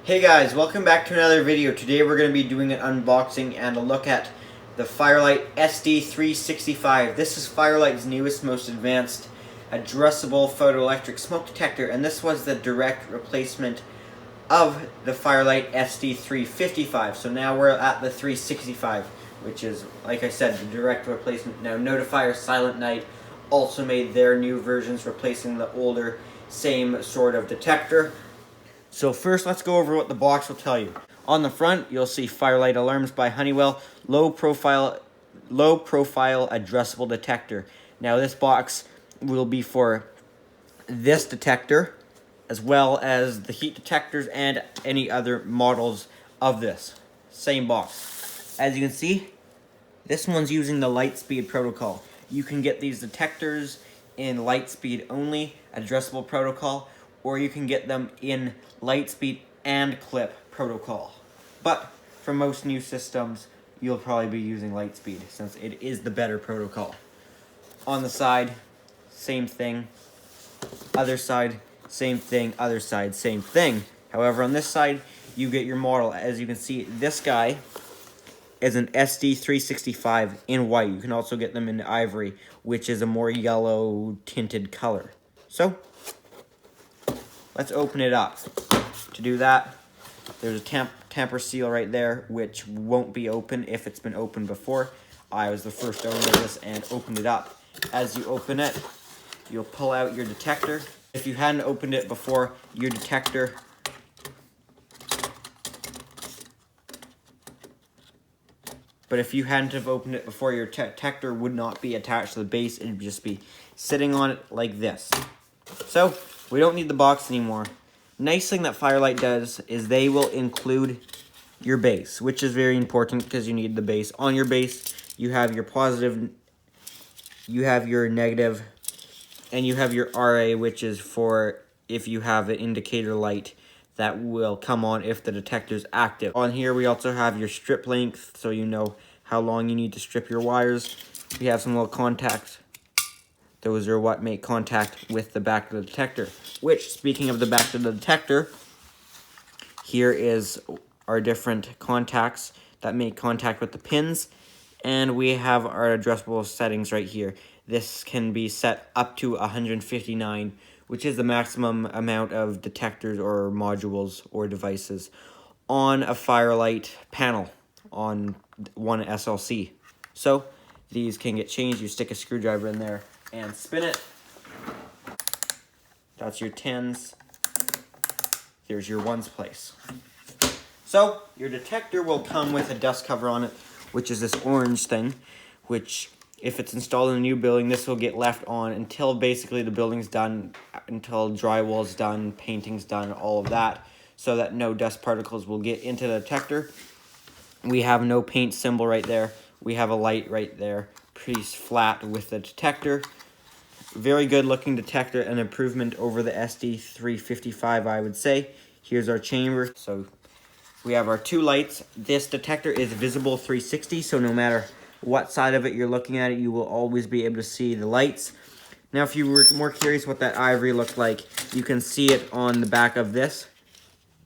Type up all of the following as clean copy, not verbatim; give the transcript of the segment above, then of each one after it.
Hey guys, welcome back to another video. Today we're going to be doing an unboxing and a look at the Firelite SD365. This is Firelite's newest, most advanced addressable photoelectric smoke detector, and this was the direct replacement of the Firelite SD355. So now we're at the 365, which is, like I said, the direct replacement. Now Notifier Silent Night also made their new versions, replacing the older, same sort of detector. So first, let's go over what the box will tell you. On the front, you'll see Firelite Alarms by Honeywell, low profile addressable detector. Now this box will be for this detector, as well as the heat detectors and any other models of this. Same box. As you can see, this one's using the Lightspeed protocol. You can get these detectors in Lightspeed only, addressable protocol, or you can get them in Lightspeed and Clip protocol. But for most new systems, you'll probably be using Lightspeed since it is the better protocol. On the side, same thing. Other side, same thing. Other side, same thing. However, on this side, you get your model. As you can see, this guy is an SD365 in white. You can also get them in ivory, which is a more yellow tinted color. So, let's open it up. To do that, there's a tamper seal right there, which won't be open if it's been opened before. I was the first owner of this and opened it up. As you open it, you'll pull out your detector. If you hadn't opened it before, your detector your detector would not be attached to the base. It would just be sitting on it like this. So, we don't need the box anymore. Nice thing that Firelite does is they will include your base, which is very important because you need the base. On your base, you have your positive, you have your negative, and you have your RA, which is for if you have an indicator light that will come on if the detector is active. On here, we also have your strip length, so you know how long you need to strip your wires. We have some little contacts. Those are what make contact with the back of the detector. Which, speaking of the back of the detector, here is our different contacts that make contact with the pins. And we have our addressable settings right here. This can be set up to 159, which is the maximum amount of detectors or modules or devices on a Firelite panel on one SLC. So, these can get changed. You stick a screwdriver in there and spin it. That's your 10s. Here's your 1s place. So, your detector will come with a dust cover on it, which is this orange thing, which, if it's installed in a new building, this will get left on until basically the building's done, until drywall's done, painting's done, all of that, so that no dust particles will get into the detector. We have no paint symbol right there. We have a light right there, pretty flat with the detector. Very good looking detector, an improvement over the SD355, I would say. Here's our chamber. So we have our two lights. This detector is visible 360, so no matter what side of it you're looking at, you will always be able to see the lights. Now, if you were more curious what that ivory looked like, you can see it on the back of this.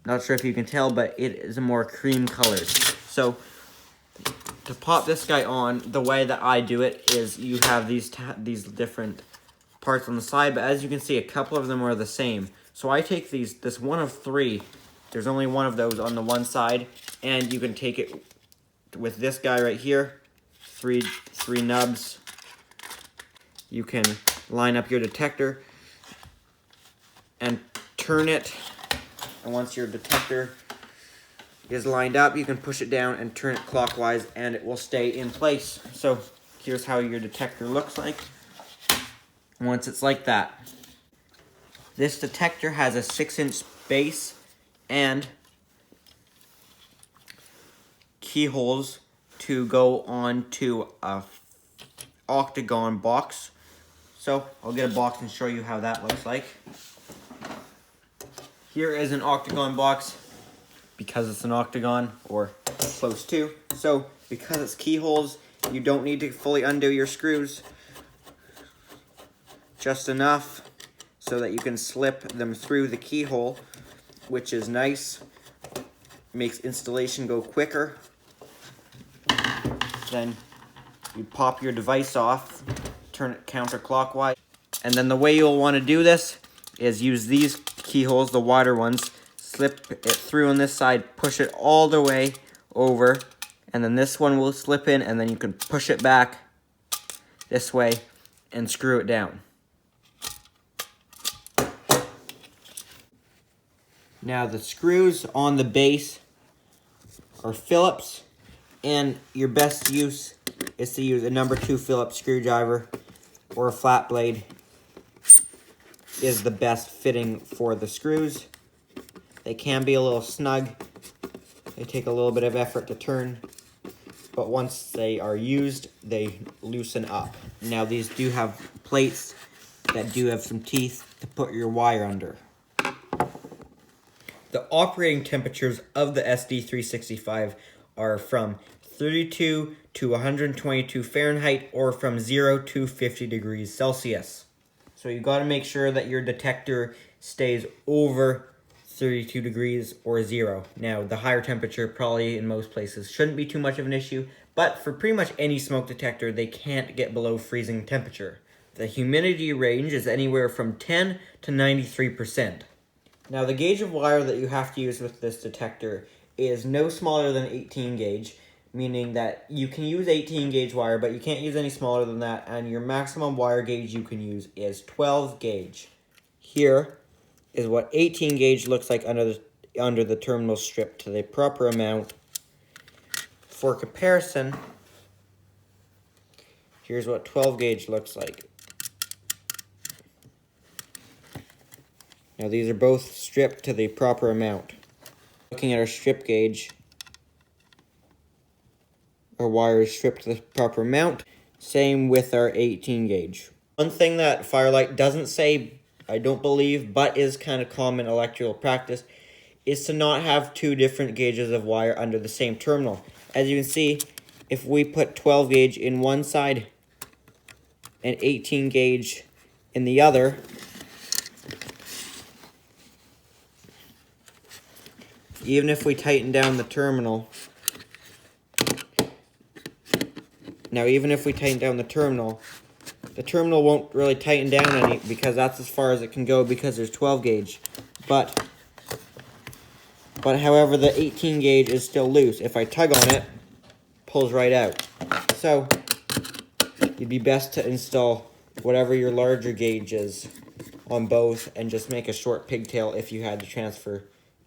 Not sure if you can tell, but it is a more cream colored. So, to pop this guy on, the way that I do it is you have these different parts on the side, but as you can see, a couple of them are the same. So I take this one of three. There's only one of those on the one side, and you can take it with this guy right here. Three nubs. You can line up your detector and turn it, and once your detector is lined up, you can push it down and turn it clockwise, and it will stay in place. So here's how your detector looks like once it's like that. This detector has a 6-inch base and keyholes to go onto a octagon box. So I'll get a box and show you how that looks like. Here is an octagon box because it's an octagon, or close to. So because it's keyholes, you don't need to fully undo your screws. Just enough so that you can slip them through the keyhole, which is nice. makes installation go quicker. Then you pop your device off, turn it counterclockwise. And then the way you'll want to do this is use these keyholes, the wider ones, slip it through on this side, push it all the way over, and then this one will slip in, and then you can push it back this way and screw it down. Now the screws on the base are Phillips, and your best use is to use a number 2 Phillips screwdriver, or a flat blade is the best fitting for the screws. They can be a little snug. They take a little bit of effort to turn, but once they are used, they loosen up. Now these do have plates that do have some teeth to put your wire under. The operating temperatures of the SD365 are from 32 to 122 Fahrenheit, or from 0 to 50 degrees Celsius. So you got to make sure that your detector stays over 32 degrees or 0. Now, the higher temperature probably in most places shouldn't be too much of an issue, but for pretty much any smoke detector, they can't get below freezing temperature. The humidity range is anywhere from 10 to 93%. Now, the gauge of wire that you have to use with this detector is no smaller than 18 gauge, meaning that you can use 18 gauge wire, but you can't use any smaller than that, and your maximum wire gauge you can use is 12 gauge. Here is what 18 gauge looks like under the terminal strip to the proper amount. For comparison, here's what 12 gauge looks like. Now these are both stripped to the proper amount. Looking at our strip gauge, our wire is stripped to the proper amount. Same with our 18 gauge. One thing that Firelight doesn't say, I don't believe, but is kind of common electrical practice, is to not have 2 different gauges of wire under the same terminal. As you can see, if we put 12 gauge in one side and 18 gauge in the other, even if we tighten down the terminal, the terminal won't really tighten down any, because that's as far as it can go, because there's 12 gauge. But however, the 18 gauge is still loose. If I tug on it, pulls right out. So it'd be best to install whatever your larger gauge is on both, and just make a short pigtail if you had to transfer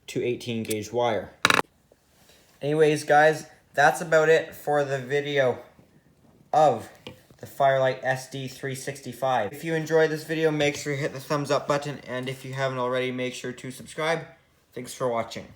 to 18 gauge wire. Anyways, guys, that's about it for the video of the Firelight SD365. If you enjoyed this video, make sure you hit the thumbs up button, and if you haven't already, make sure to subscribe. Thanks for watching.